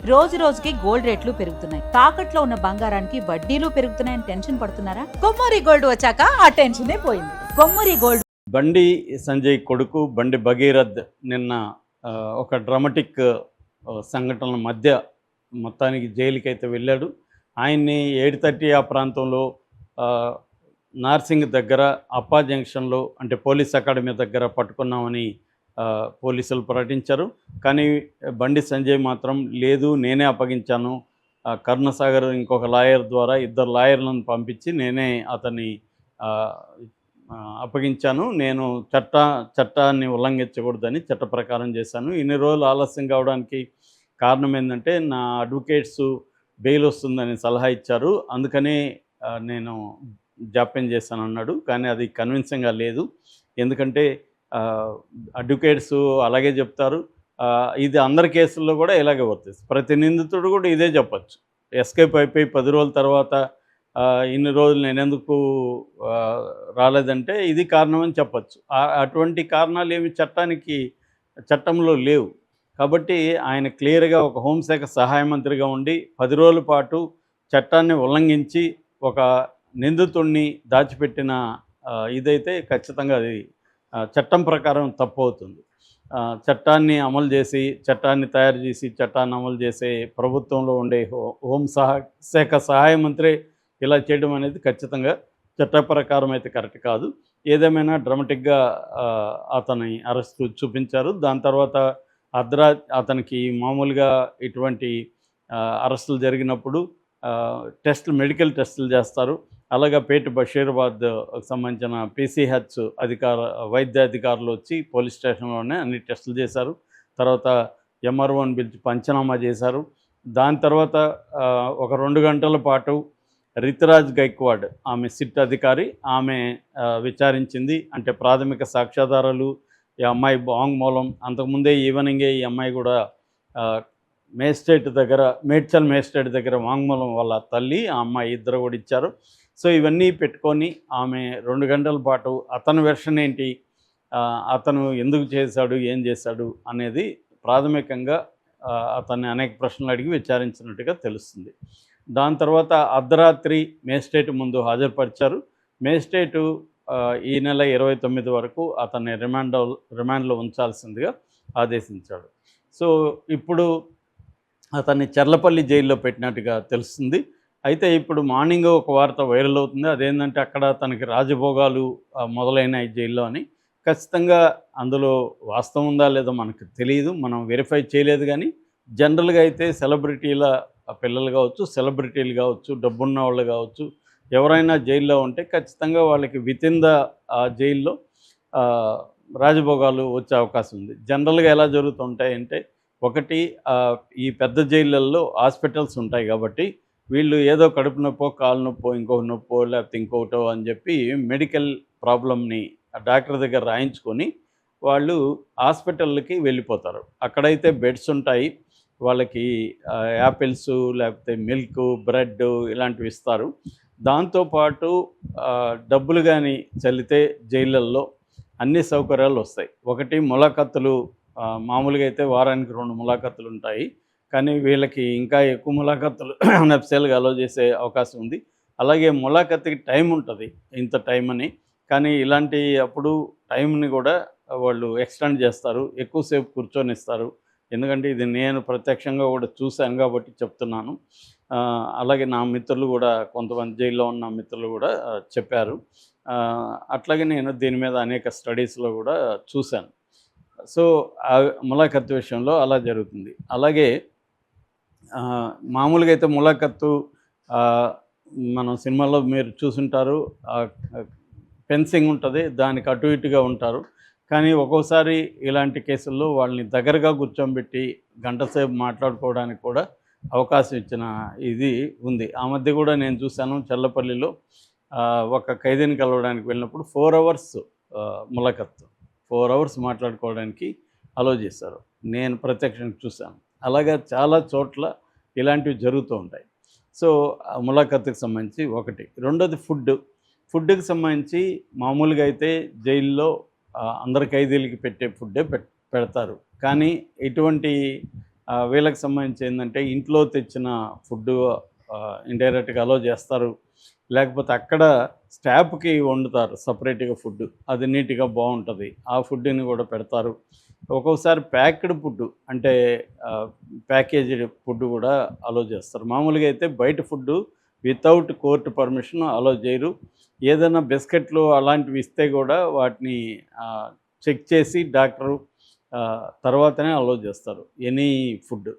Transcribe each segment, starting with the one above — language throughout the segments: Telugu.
రోజు రోజుకి గోల్డ్ రేట్లు పెరుగుతున్నాయి. తాకట్లో ఉన్న బంగారానికి వడ్డీలు పెరుగుతున్నాయని టెన్షన్ పడుతున్నారా? కొమ్మూరి గోల్డ్ వచ్చాక ఆ టెన్షనే పోయింది. కొమ్మూరి గోల్డ్. బండి సంజయ్ కొడుకు బండి భగీరథ్ నిన్న ఒక డ్రామాటిక్ సంఘటనల మధ్య మొత్తానికి జైలుకైతే వెళ్ళాడు. ఆయన్ని 7:30 ఆ ప్రాంతంలో నార్సింగ్ దగ్గర అప్పా జంక్షన్లో అంటే పోలీస్ అకాడమీ దగ్గర పట్టుకున్నామని పోలీసులు ప్రకటించారు. కానీ బండి సంజయ్ మాత్రం లేదు, నేనే అప్పగించాను, కరుణసాగర్ ఇంకొక లాయర్ ద్వారా 2 లాయర్లను పంపించి నేనే అతన్ని అప్పగించాను, నేను చట్టాన్ని ఉల్లంఘించకూడదని చట్ట ప్రకారం చేశాను. ఇన్ని రోజులు ఆలస్యం కావడానికి కారణం ఏంటంటే నా అడ్వకేట్స్ బెయిల్ వస్తుందని సలహా ఇచ్చారు, అందుకనే నేను జాప్యం చేశాను అన్నాడు. కానీ అది కన్విన్సింగ్గా లేదు. ఎందుకంటే అడ్వకేట్స్ అలాగే చెప్తారు. ఇది అందరి కేసుల్లో కూడా ఇలాగే వర్తిస్తుంది. ప్రతి నిందితుడు కూడా ఇదే చెప్పచ్చు. ఎస్కేప్ అయిపోయి 10 రోజుల తర్వాత ఇన్ని రోజులు నేనెందుకు రాలేదంటే ఇది కారణం అని చెప్పచ్చు. అటువంటి కారణాలు ఏమి చట్టంలో లేవు. కాబట్టి ఆయన క్లియర్గా ఒక హోంశాఖ సహాయ మంత్రిగా ఉండి 10 రోజుల పాటు చట్టాన్ని ఉల్లంఘించి ఒక నిందితుడిని దాచిపెట్టిన ఇదైతే ఖచ్చితంగా అది చట్టం ప్రకారం తప్పు అవుతుంది. చట్టాన్ని అమలు చేసి చట్టాన్ని తయారు చేసి చట్టాన్ని అమలు చేసే ప్రభుత్వంలో ఉండే హోంశాఖ సహాయ మంత్రి ఇలా చేయడం అనేది ఖచ్చితంగా చట్ట ప్రకారం అయితే కరెక్ట్ కాదు. ఏదేమైనా డ్రామాటిక్గా అతని అరెస్టు చూపించారు. దాని తర్వాత అతనికి మామూలుగా ఇటువంటి అరెస్టులు జరిగినప్పుడు మెడికల్ టెస్టులు చేస్తారు. అలాగే పేట బషీరాబాద్ సంబంధించిన పీసీహెచ్ వైద్య అధికారులు వచ్చి పోలీస్ స్టేషన్లోనే అన్ని టెస్టులు చేశారు. తర్వాత ఎంఆర్ఓని పిలిచి పంచనామా చేశారు. దాని తర్వాత ఒక 2 గంటల పాటు రితురాజ్ గైక్వాడ్ ఆమె సిట్ అధికారి ఆమె విచారించింది. అంటే ప్రాథమిక సాక్ష్యాధారాలు, ఈ అమ్మాయి వాంగ్మూలం, అంతకుముందే ఈవినింగే ఈ అమ్మాయి కూడా మేడ్చల్ మేజిస్ట్రేట్ దగ్గర వాంగ్మూలం వాళ్ళ తల్లి ఆ అమ్మాయి ఇద్దరు కూడా ఇచ్చారు. సో ఇవన్నీ పెట్టుకొని ఆమె 2 గంటల పాటు అతని వెర్షన్ ఏంటి, అతను ఎందుకు చేశాడు, ఏం చేశాడు అనేది ప్రాథమికంగా అతన్ని అనేక ప్రశ్నలు అడిగి విచారించినట్టుగా తెలుస్తుంది. దాని తర్వాత అర్ధరాత్రి మేజిస్ట్రేట్ ముందు హాజరుపరిచారు. మేజిస్ట్రేటు ఈ నెల 29 వరకు అతన్ని రిమాండ్లో ఉంచాల్సిందిగా ఆదేశించాడు. సో ఇప్పుడు అతన్ని చర్లపల్లి జైల్లో పెట్టినట్టుగా తెలుస్తుంది. అయితే ఇప్పుడు మార్నింగ్ ఒక వార్త వైరల్ అవుతుంది. అదేంటంటే అక్కడ తనకి రాజభోగాలు మొదలైనాయి జైల్లో అని. ఖచ్చితంగా అందులో వాస్తవం ఉందా లేదో మనకు తెలియదు, మనం వెరిఫై చేయలేదు. కానీ జనరల్గా అయితే సెలబ్రిటీల పిల్లలు కావచ్చు, సెలబ్రిటీలు కావచ్చు, డబ్బున్న వాళ్ళు కావచ్చు, ఎవరైనా జైల్లో ఉంటే ఖచ్చితంగా వాళ్ళకి వితిన్ ద జైల్లో రాజభోగాలు వచ్చే అవకాశం ఉంది. జనరల్గా ఎలా జరుగుతుంటాయంటే, ఒకటి ఈ పెద్ద జైళ్ళల్లో హాస్పిటల్స్ ఉంటాయి కాబట్టి వీళ్ళు ఏదో కడుపు నొప్పో, కాలు నొప్పో, ఇంకొక నొప్పో, లేకపోతే ఇంకొకటో అని చెప్పి మెడికల్ ప్రాబ్లమ్ని డాక్టర్ దగ్గర రాయించుకొని వాళ్ళు హాస్పిటల్కి వెళ్ళిపోతారు. అక్కడైతే బెడ్స్ ఉంటాయి, వాళ్ళకి యాపిల్స్ లేకపోతే మిల్క్, బ్రెడ్ ఇలాంటివి ఇస్తారు. దాంతోపాటు డబ్బులు కానీ చల్లితే జైళ్ళల్లో అన్ని సౌకర్యాలు వస్తాయి. ఒకటి ములాఖత్తులు, మామూలుగా అయితే వారానికి 2 ములాఖత్తులు ఉంటాయి. కానీ వీళ్ళకి ఇంకా ఎక్కువ ములాఖత్తులు నఫ్సల్గా అలో చేసే అవకాశం ఉంది. అలాగే ములాఖత్తుకి టైం ఉంటుంది, ఇంత టైం అని. కానీ ఇలాంటి అప్పుడు టైంని కూడా వాళ్ళు ఎక్స్టెండ్ చేస్తారు, ఎక్కువసేపు కూర్చొనిస్తారు. ఎందుకంటే ఇది నేను ప్రత్యక్షంగా కూడా చూశాను కాబట్టి చెప్తున్నాను. అలాగే నా మిత్రులు కూడా, కొంతమంది జైల్లో ఉన్న మిత్రులు కూడా చెప్పారు. అట్లాగే నేను దీని మీద అనేక స్టడీస్లో కూడా చూశాను. సో ములాఖత్తు విషయంలో అలా జరుగుతుంది. అలాగే మామూలుగా అయితే ములాఖత్తు మనం సినిమాలో మీరు చూసుంటారు, ఫెన్సింగ్ ఉంటుంది, దానికి అటు ఇటుగా ఉంటారు. కానీ ఒక్కోసారి ఇలాంటి కేసుల్లో వాళ్ళని దగ్గరగా కూర్చోబెట్టి గంట సేపు మాట్లాడుకోవడానికి కూడా అవకాశం ఇచ్చిన ఇది ఉంది. ఆ మధ్య కూడా నేను చూశాను, చల్లపల్లిలో ఒక ఖైదీని కలవడానికి వెళ్ళినప్పుడు 4 అవర్స్ ములాఖత్తు, 4 అవర్స్ మాట్లాడుకోవడానికి అలో చేశారు. నేను ప్రత్యక్షంగా చూశాను. అలాగా చాలా చోట్ల ఇలాంటివి జరుగుతూ ఉంటాయి. సో ములాఖత్తుకి సంబంధించి ఒకటి. రెండోది ఫుడ్కి సంబంధించి మామూలుగా అయితే జైల్లో అందరి ఖైదీలకి పెట్టే ఫుడ్డే పెడతారు. కానీ ఇటువంటి వీళ్ళకి సంబంధించి ఏంటంటే ఇంట్లో తెచ్చిన ఫుడ్డు ఇండైరెక్ట్గా అలో చేస్తారు. లేకపోతే అక్కడ స్టాఫ్‌కి వండుతారు సపరేట్‌గా ఫుడ్డు. అది నీట్‌గా బావుంటది. ఆ ఫుడ్‌ని కూడా పెడతారు. ఒక్కొక్కసారి ప్యాక్డ్ ఫుడ్డు అంటే ప్యాకేజ్డ్ ఫుడ్ కూడా అలో చేస్తారు. మామూలుగా అయితే బయట ఫుడ్డు వితౌట్ కోర్ట్ పర్మిషన్ అలో చేయరు. ఏదైనా బిస్కెట్లు అలాంటివి ఇస్తే కూడా వాటిని చెక్ చేసి డాక్టరు తర్వాతనే అలో చేస్తారు ఎనీ ఫుడ్.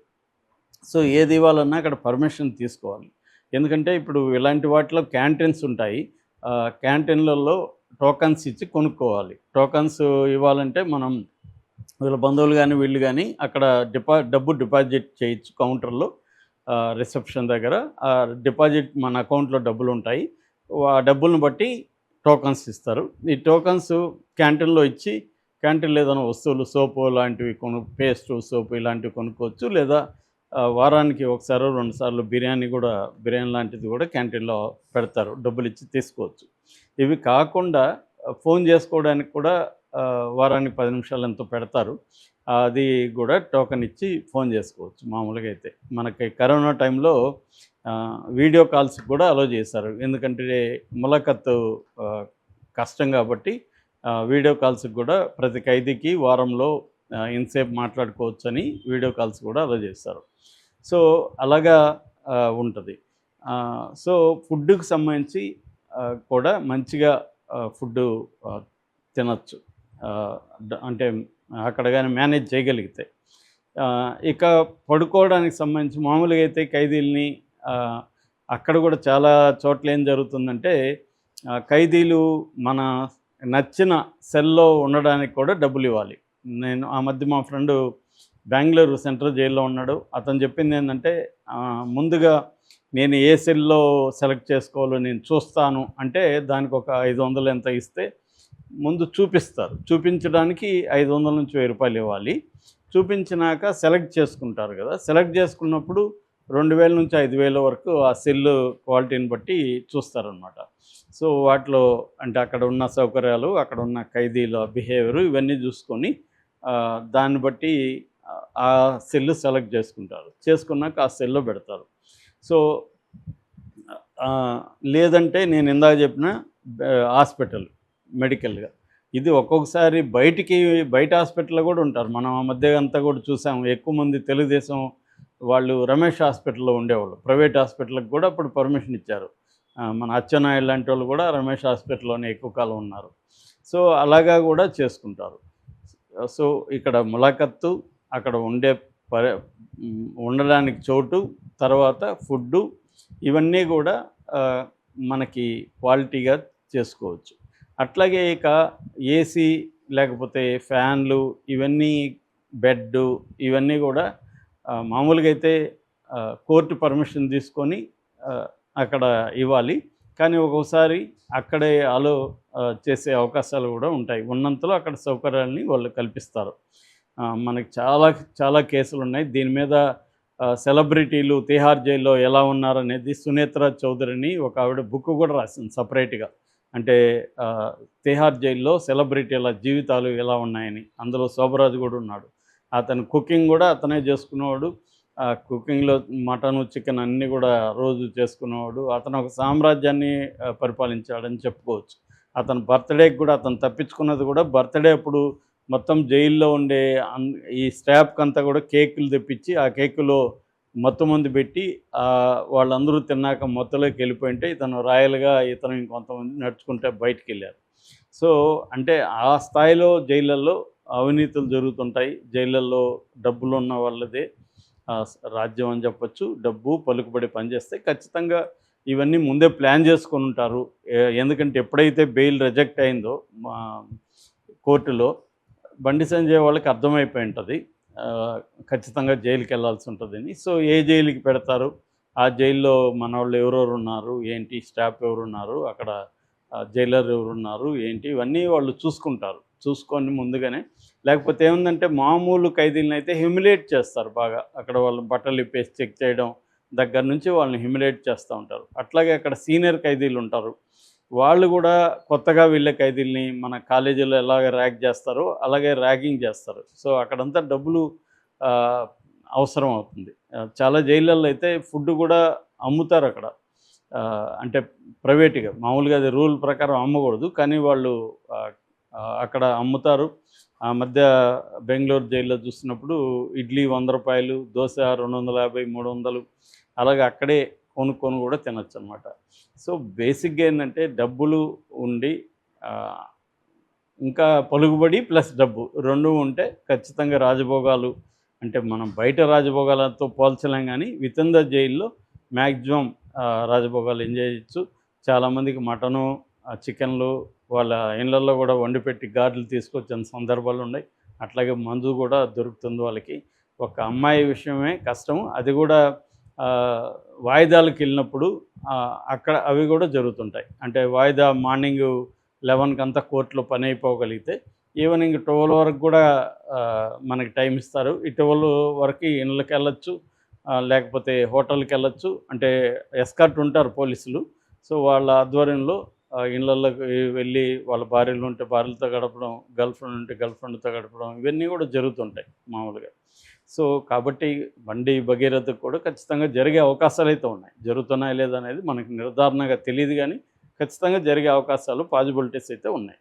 సో ఏది ఇవ్వాలన్నా అక్కడ పర్మిషన్ తీసుకోవాలి. ఎందుకంటే ఇప్పుడు ఇలాంటి వాటిలో క్యాంటీన్స్ ఉంటాయి. క్యాంటీన్‌లలో టోకన్స్ ఇచ్చి కొనుక్కోవాలి. టోకన్స్ ఇవ్వాలంటే మనం వీళ్ళ బంధువులు గానీ, వీళ్ళు గానీ అక్కడ డబ్బు డిపాజిట్ చేయొచ్చు కౌంటర్‌లో రిసెప్షన్ దగ్గర. డిపాజిట్ మన అకౌంట్‌లో డబ్బులుంటాయి. ఆ డబ్బులను బట్టి టోకన్స్ ఇస్తారు. ఈ టోకన్స్ క్యాంటీన్‌లో ఇచ్చి క్యాంటీన్‌లో ఏదైనా వస్తువులు సోపు లాంటివి పేస్టు, సోపు ఇలాంటివి కొనుక్కోవచ్చు. లేదా వారానికి ఒకసారో, 2 సార్లు బిర్యానీ లాంటిది కూడా క్యాంటీన్‌లో పెడతారు. డబ్బులిచ్చి తీసుకోవచ్చు. ఇవి కాకుండా ఫోన్ చేసుకోవడానికి కూడా వారానికి 10 నిమిషాలు ఎంతో పెడతారు. అది కూడా టోకెన్ ఇచ్చి ఫోన్ చేసుకోవచ్చు మామూలుగా అయితే. మనకి కరోనా టైంలో వీడియో కాల్స్‌కి కూడా అలో చేశారు. ఎందుకంటే ములాఖత్తు కష్టం కాబట్టి వీడియో కాల్స్‌కి కూడా ప్రతి ఖైదీకి వారంలో ఇంతసేపు మాట్లాడుకోవచ్చని వీడియో కాల్స్ కూడా అలో చేస్తారు. సో అలాగా ఉంటది. సో ఫుడ్డుకి సంబంధించి కూడా మంచిగా ఫుడ్డు తినొచ్చు. అంటే అక్కడ గాని మేనేజ్ చేయగలిగితే. ఇక పడుకోవడానికి సంబంధించి మామూలుగా అయితే ఖైదీలని అక్కడ కూడా చాలా చోట్ల ఏం జరుగుతుందంటే ఖైదీలు మన నచ్చిన సెల్‌లో ఉండడానికి కూడా డబ్బులివ్వాలి. నేను ఆ మధ్య మా ఫ్రెండు బెంగుళూరు సెంట్రల్ జైల్లో ఉన్నాడు. అతను చెప్పిందేంటంటే ముందుగా నేను ఏ సెల్‌లో సెలెక్ట్ చేసుకోవాలో నేను చూస్తాను అంటే దానికొక 500 ఎంతో ఇస్తే ముందు చూపిస్తారు. చూపించడానికి 500-1000 ఇవ్వాలి. చూపించినాక సెలెక్ట్ చేసుకుంటారు కదా! సెలెక్ట్ చేసుకున్నప్పుడు 2000-5000 వరకు ఆ సెల్లు క్వాలిటీని బట్టి చూస్తారనమాట. సో వాటిలో అంటే అక్కడ ఉన్న సౌకర్యాలు, అక్కడ ఉన్న ఖైదీల బిహేవియరు ఇవన్నీ చూసుకొని దాన్ని బట్టి ఆ సెల్ సెలెక్ట్ చేసుకుంటారు. చేసుకున్నాక ఆ సెల్‌లో పెడతారు. సో లేదంటే నేను ఇందాక చెప్పిన హాస్పిటల్ మెడికల్‌గా ఇది ఒక్కొక్కసారి బయట హాస్పిటల్‌లో కూడా ఉంటారు. మనం ఆ మధ్య అంతా కూడా చూసాం. ఎక్కువ మంది తెలుగుదేశం వాళ్ళు రమేష్ హాస్పిటల్‌లో ఉండేవాళ్ళు. ప్రైవేట్ హాస్పిటల్‌కి కూడా అప్పుడు పర్మిషన్ ఇచ్చారు. మన అచ్చెన్నాయుడు లాంటి వాళ్ళు కూడా రమేష్ హాస్పిటల్‌లోనే ఎక్కువ కాలం ఉన్నారు. సో అలాగా కూడా చేసుకుంటారు. సో ఇక్కడ ములాఖత్తు, అక్కడ ఉండడానికి చోటు, తర్వాత ఫుడ్డు ఇవన్నీ కూడా మనకి క్వాలిటీగా చేసుకోవచ్చు. అట్లాగే ఇక ఏసీ లేకపోతే ఫ్యాన్లు ఇవన్నీ బెడ్డు ఇవన్నీ కూడా మామూలుగా అయితే కోర్టు పర్మిషన్ తీసుకొని అక్కడ ఇవ్వాలి. కానీ ఒక్కోసారి అక్కడే అలో చేసే అవకాశాలు కూడా ఉంటాయి. ఉన్నంతలో అక్కడ సౌకర్యాలని వాళ్ళు కల్పిస్తారు. మనకి చాలా కేసులున్నాయి. దీని మీద సెలబ్రిటీలు తిహార్ జైల్లో ఎలా ఉన్నారనేది సునేత్ర చౌదరిని ఒక ఆవిడ బుక్ కూడా రాసింది సపరేట్‌గా. అంటే తిహార్ జైల్లో సెలబ్రిటీల జీవితాలు ఎలా ఉన్నాయని. అందులో శోభరాజ్ కూడా ఉన్నాడు. అతను కుకింగ్ కూడా అతనే చేసుకునేవాడు. కుకింగ్‌లో మటను, చికెన్ అన్నీ కూడా రోజు చేసుకునేవాడు. అతను ఒక సామ్రాజ్యాన్ని పరిపాలించాడని చెప్పుకోవచ్చు. అతని బర్త్‌డేకి కూడా అతను తప్పించుకున్నది కూడా బర్త్‌డే అప్పుడు మొత్తం జైల్లో ఉండే ఈ స్టాఫ్‌కంతా కూడా కేకులు తెప్పించి ఆ కేకులో మత్తుమందు పెట్టి వాళ్ళందరూ తిన్నాక మత్తులోకి వెళ్ళిపోయింటే ఇతను రాయల్‌గా ఇతను ఇంకొంతమంది నడుచుకుంటే బయటికెళ్ళారు. సో అంటే ఆ స్థాయిలో జైళ్ళల్లో అవినీతులు జరుగుతుంటాయి. జైళ్ళల్లో డబ్బులున్న వాళ్ళదే రాజ్యం అని చెప్పొచ్చు. డబ్బు, పలుకుబడి పనిచేస్తాయి. ఖచ్చితంగా ఇవన్నీ ముందే ప్లాన్ చేసుకొని ఉంటారు. ఎందుకంటే ఎప్పుడైతే బెయిల్ రిజెక్ట్ అయిందో కోర్టులో బండి సంజయ్ వాళ్ళకి అర్థమైపోయి ఉంటుంది ఖచ్చితంగా జైలుకి వెళ్ళాల్సి ఉంటుందని. సో ఏ జైలుకి పెడతారు, ఆ జైల్లో మనోళ్ళు ఎవరెవరు ఉన్నారు, ఏంటి స్టాఫ్ ఎవరున్నారు, అక్కడ జైలర్ ఎవరున్నారు ఏంటి ఇవన్నీ వాళ్ళు చూసుకుంటారు. చూసుకొని ముందుగానే లేకపోతే ఏముందంటే మామూలు ఖైదీలను అయితే హ్యూమిలేట్ చేస్తారు బాగా. అక్కడ వాళ్ళు బట్టలు ఇప్పేసి చెక్ చేయడం దగ్గర నుంచి వాళ్ళని హ్యూమిలేట్ చేస్తూ ఉంటారు. అట్లాగే అక్కడ సీనియర్ ఖైదీలు ఉంటారు. వాళ్ళు కూడా కొత్తగా వెళ్ళే ఖైదీల్ని మన కాలేజీలో ఎలాగ ర్యాగ్ చేస్తారో అలాగే ర్యాగింగ్ చేస్తారు. సో అక్కడంతా డబ్బులు అవసరం అవుతుంది. చాలా జైళ్ళల్లో అయితే ఫుడ్ కూడా అమ్ముతారు అక్కడ. అంటే ప్రైవేట్‌గా మామూలుగా అది రూల్ ప్రకారం అమ్మకూడదు. కానీ వాళ్ళు అక్కడ అమ్ముతారు. ఆ మధ్య బెంగుళూరు జైల్లో చూసినప్పుడు ఇడ్లీ రూ. 100, దోస 250, 300 అలాగే అక్కడే కొనుక్కొని కూడా తినొచ్చనమాట. సో, బేసిక్‌గా ఏందంటే డబ్బులు ఉండి ఆహ్, ఇంకా పలుకుబడి ప్లస్ డబ్బు 2 ఉంటే ఖచ్చితంగా రాజభోగాలు అంటే మనం బయట రాజభోగాలతో పోల్చలేం గానీ వితిన్ ద జైల్‌లో మ్యాక్సిమం రాజభోగాలు ఎంజాయ్ చేయొచ్చు. చాలామందికి మటను, చికెన్‌లు వాళ్ళ ఇళ్ళల్లో కూడా వండిపెట్టి గార్డులు తీసుకొచ్చిన సందర్భాలున్నాయి. అట్లాగే మందు కూడా దొరుకుతుంది వాళ్ళకి. ఒక అమ్మాయి విషయమే కష్టం. అది కూడా వాయిదాలకెళ్ళినప్పుడు అక్కడ అవి కూడా జరుగుతుంటాయి. అంటే వాయిదా మార్నింగు 11 కోర్టులో పని అయిపోగలిగితే ఈవినింగ్ 12 వరకు కూడా మనకి టైం ఇస్తారు. ఈ 12 వరకు ఇళ్ళకెళ్ళొచ్చు. లేకపోతే హోటల్‌కెళ్ళొచ్చు. అంటే ఎస్కార్ట్ ఉంటారు పోలీసులు. సో, వాళ్ళ ఆధ్వర్యంలో ఇళ్ళల్లోకి వెళ్ళి వాళ్ళ భార్యలు ఉంటే భార్యలతో గడపడం, గర్ల్‌ఫ్రెండ్ ఉంటే గర్ల్‌ఫ్రెండ్‌తో గడపడం ఇవన్నీ కూడా జరుగుతుంటాయి మామూలుగా. సో, కాబట్టి బండి భగీరథకు కూడా ఖచ్చితంగా జరిగే అవకాశాలైతే ఉన్నాయి. జరుగుతున్నాయా లేదా అనేది మనకి నిర్ధారణగా తెలీదు గానీ ఖచ్చితంగా జరిగే అవకాశాలు పాజిబిలిటీస్ అయితే ఉన్నాయి.